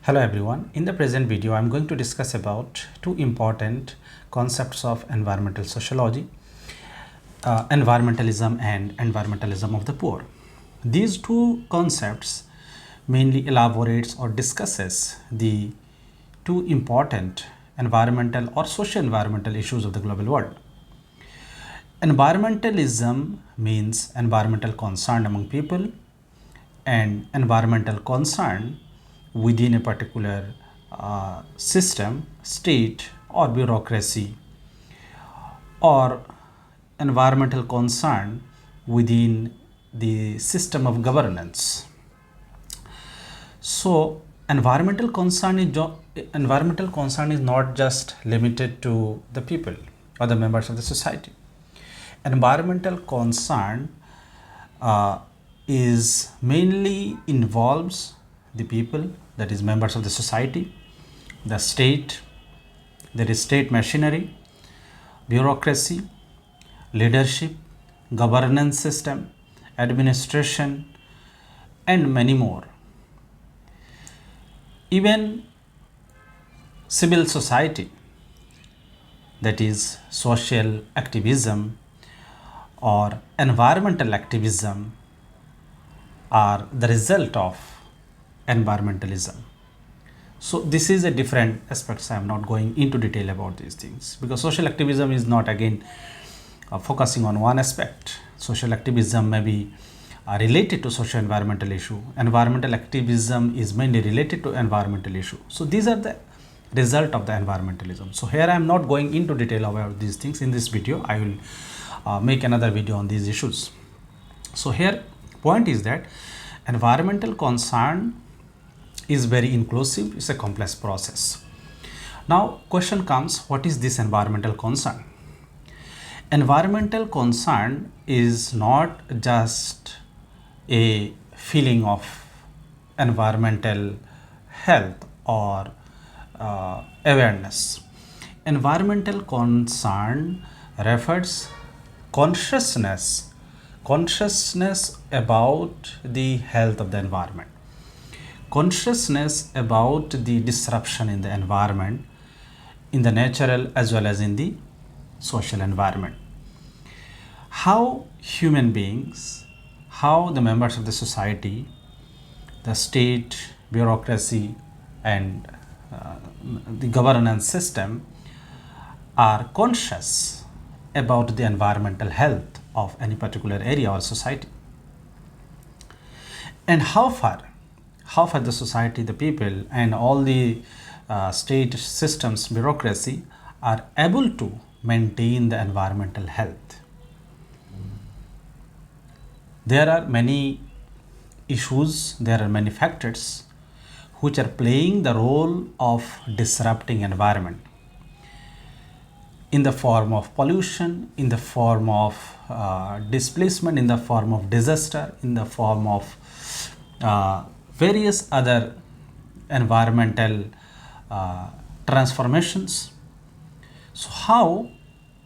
Hello everyone. In the present video, I'm going to discuss about two important concepts of environmental sociology, environmentalism and environmentalism of the poor. These two concepts mainly elaborates or discusses the two important environmental or socio-environmental issues of the global world. Environmentalism means environmental concern among people and environmental concern within a particular system, state or bureaucracy, or environmental concern within the system of governance. So environmental concern is not just limited to the people or the members of the society. Environmental concern is mainly involves the people, that is members of the society, the state, there is state machinery, bureaucracy, leadership, governance system, administration, and many more. Even civil society, that is social activism or environmental activism, are the result of environmentalism. So this is a different aspects. I am not going into detail about these things because social activism is not again focusing on one aspect. Social activism may be related to social environmental issue. Environmental activism is mainly related to environmental issue. So these are the result of the environmentalism. So here I am not going into detail about these things. In this video I will make another video on these issues. So here point is that environmental concern is very inclusive. It's a complex process. Now question comes, what is this environmental concern? Environmental concern is not just a feeling of environmental health or awareness. Environmental concern refers consciousness about the health of the environment, consciousness about the disruption in the environment, in the natural as well as in the social environment. How human beings, how the members of the society, the state, bureaucracy and the governance system are conscious about the environmental health of any particular area or society, and how far the society, the people and all the state systems, bureaucracy are able to maintain the environmental health. There are many issues, there are many factors which are playing the role of disrupting environment in the form of pollution, in the form of displacement, in the form of disaster, in the form of various other environmental transformations. So how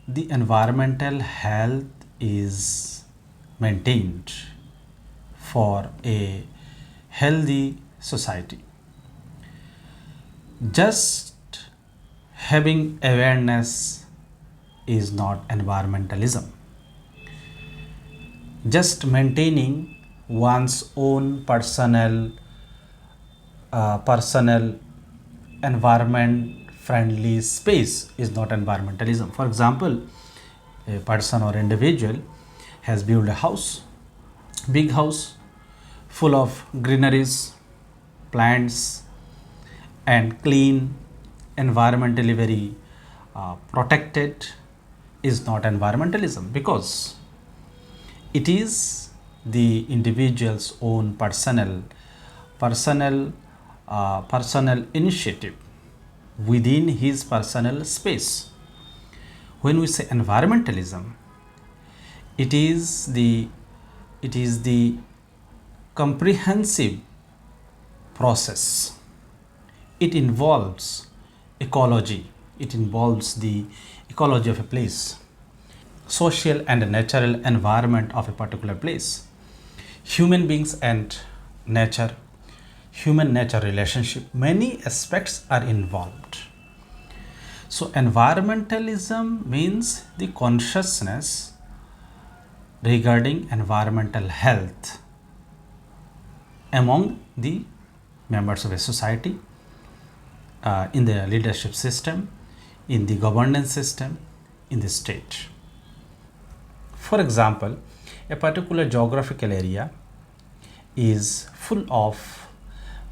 the environmental health is maintained for a healthy society? Just having awareness is not environmentalism. Just maintaining one's own personal environment friendly space is not environmentalism. For example, a person or individual has built a house, big house full of greeneries, plants and clean, environmentally very protected, is not environmentalism because it is the individual's own personal initiative within his personal space. When we say environmentalism, it is the comprehensive process. It involves ecology, it involves the ecology of a place, social and natural environment of a particular place, human beings and nature, human nature relationship. Many aspects are involved. So environmentalism means the consciousness regarding environmental health among the members of a society, in the leadership system, in the governance system, in the state. For example, a particular geographical area is full of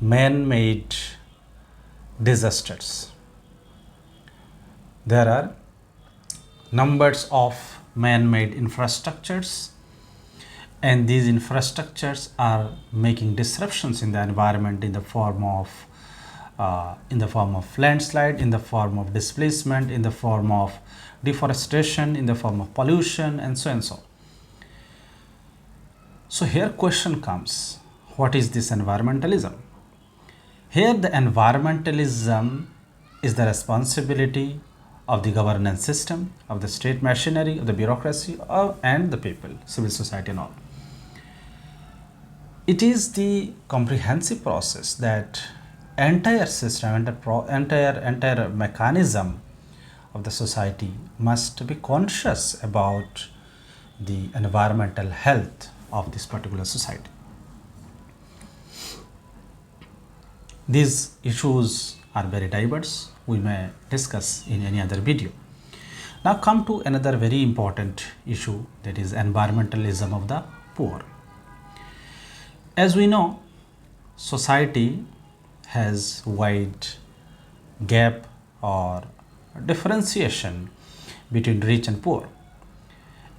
man-made disasters. There are numbers of man-made infrastructures, and these infrastructures are making disruptions in the environment in the form of landslide, in the form of displacement, in the form of deforestation, in the form of pollution, and so and so. So here question comes, what is this environmentalism? Here the environmentalism is the responsibility of the governance system, of the state machinery, of the bureaucracy, and the people, civil society and all. It is the comprehensive process that entire system, entire mechanism of the society must be conscious about the environmental health of this particular society. These issues are very diverse. We may discuss in any other video. Now come to another very important issue, that is environmentalism of the poor. As we know, society has wide gap or differentiation between rich and poor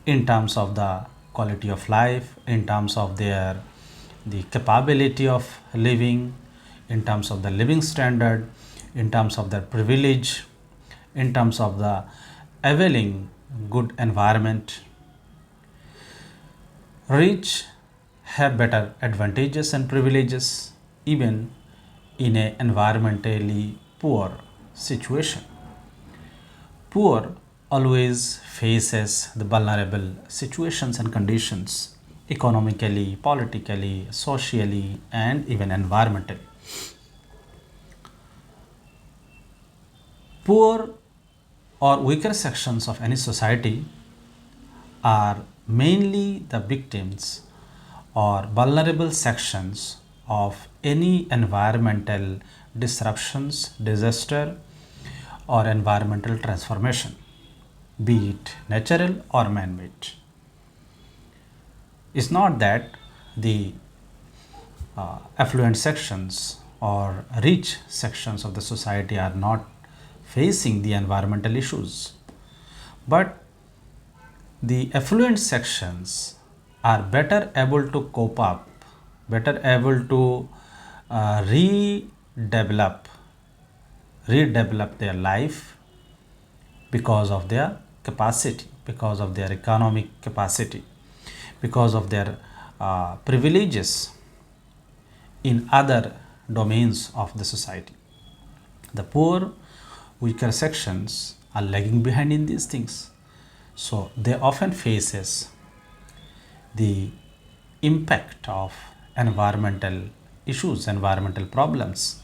in terms of the quality of life, in terms of the capability of living, in terms of the living standard, in terms of their privilege, in terms of the availing good environment. Rich have better advantages and privileges even in an environmentally poor situation. Poor always faces the vulnerable situations and conditions economically, politically, socially, and even environmentally. Poor or weaker sections of any society are mainly the victims or vulnerable sections of any environmental disruptions, disaster, or environmental transformation, be it natural or man-made. It's not that the affluent sections or rich sections of the society are not facing the environmental issues, but the affluent sections are better able to cope up, better able to redevelop their life because of their capacity, because of their economic capacity, because of their privileges in other domains of the society. The poor, weaker sections are lagging behind in these things, so they often faces the impact of environmental issues, environmental problems.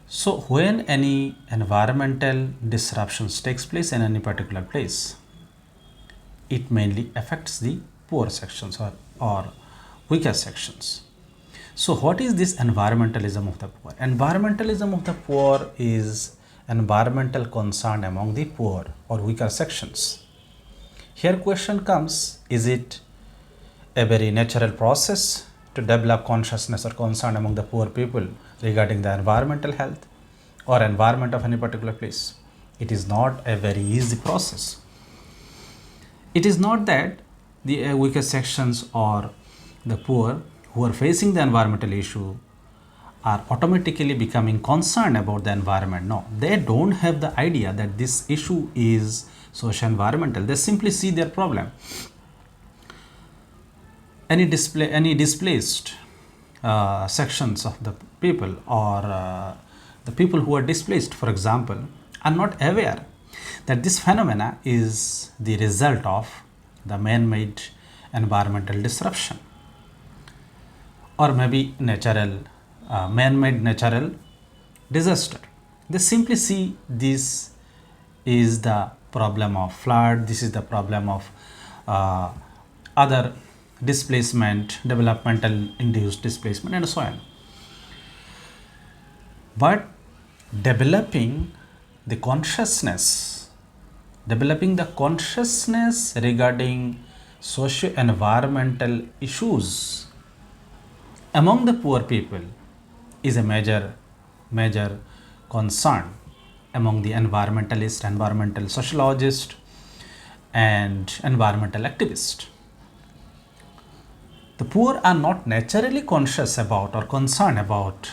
So when any environmental disruptions takes place in any particular place, it mainly affects the poor sections or weaker sections. So what is this environmentalism of the poor? Environmentalism of the poor is environmental concern among the poor or weaker sections. Here question comes, is it a very natural process to develop consciousness or concern among the poor people regarding the environmental health or environment of any particular place? It is not a very easy process. It is not that the weaker sections or the poor who are facing the environmental issue are automatically becoming concerned about the environment. No, they don't have the idea that this issue is socio-environmental. They simply see their problem. Any displaced sections of the people or the people who are displaced, for example, are not aware that this phenomena is the result of the man-made environmental disruption or maybe natural man-made natural disaster. They simply see this is the problem of flood, this is the problem of other displacement, developmental induced displacement, and so on. But developing the consciousness regarding socio-environmental issues among the poor people is a major concern among the environmentalists, environmental sociologists, and environmental activists. The poor are not naturally conscious about or concerned about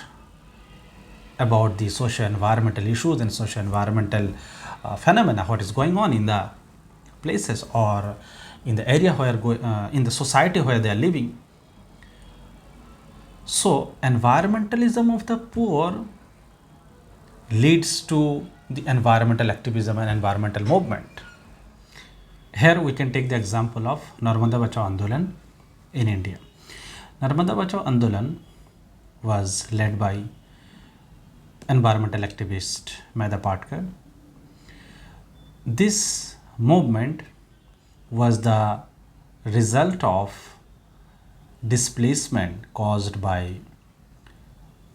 the socio-environmental issues and socio-environmental phenomena, what is going on in the places or in the area where in the society where they are living. So environmentalism of the poor leads to the environmental activism and environmental movement. Here we can take the example of Narmada Bachao Andolan in India. Narmada Bachao Andolan was led by environmental activist Medha Patkar. This movement was the result of displacement caused by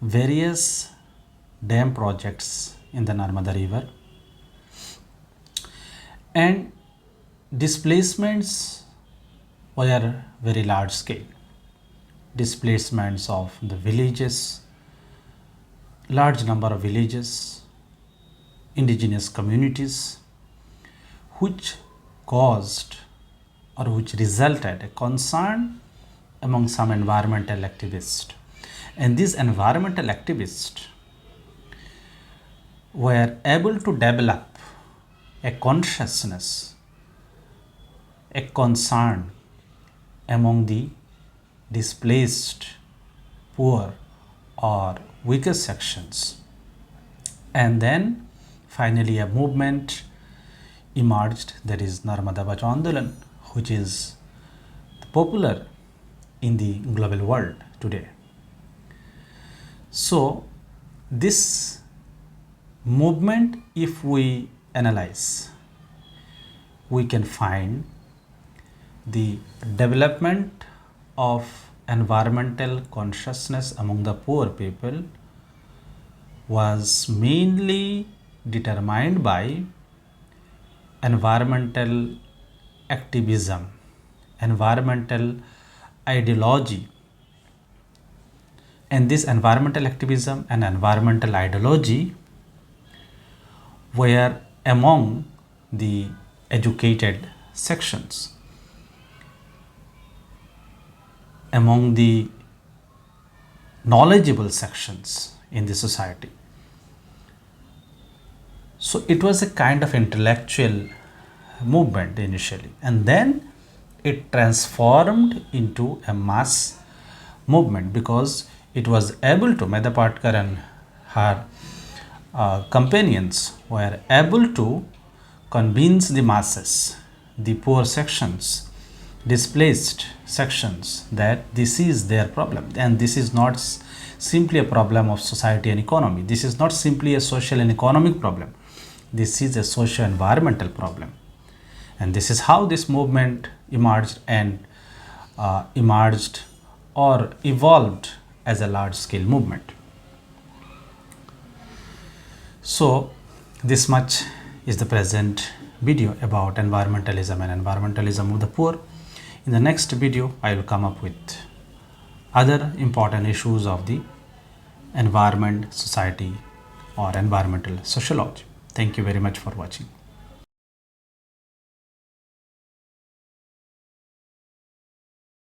various dam projects in the Narmada river, and displacements were very large scale. Displacements of the villages, large number of villages, indigenous communities, which caused or which resulted a concern among some environmental activists. And these environmental activists were able to develop a consciousness, a concern among the displaced, poor or weaker sections. And then finally a movement emerged, that is Narmada Bachao Andolan, which is popular in the global world today. So this movement, if we analyze, we can find the development of environmental consciousness among the poor people was mainly determined by environmental activism, environmental ideology. And this environmental activism and environmental ideology were among the educated sections, among the knowledgeable sections in the society. So it was a kind of intellectual movement initially, and then it transformed into a mass movement because it was able to, Medha Patkar and her companions were able to convince the masses, the poor sections, displaced sections, that this is their problem and this is not simply a problem of society and economy. This is not simply a social and economic problem. This is a socio-environmental problem. And this is how this movement emerged or evolved as a large-scale movement. So this much is the present video about environmentalism and environmentalism of the poor. In the next video, I will come up with other important issues of the environment, society, or environmental sociology. Thank you very much for watching.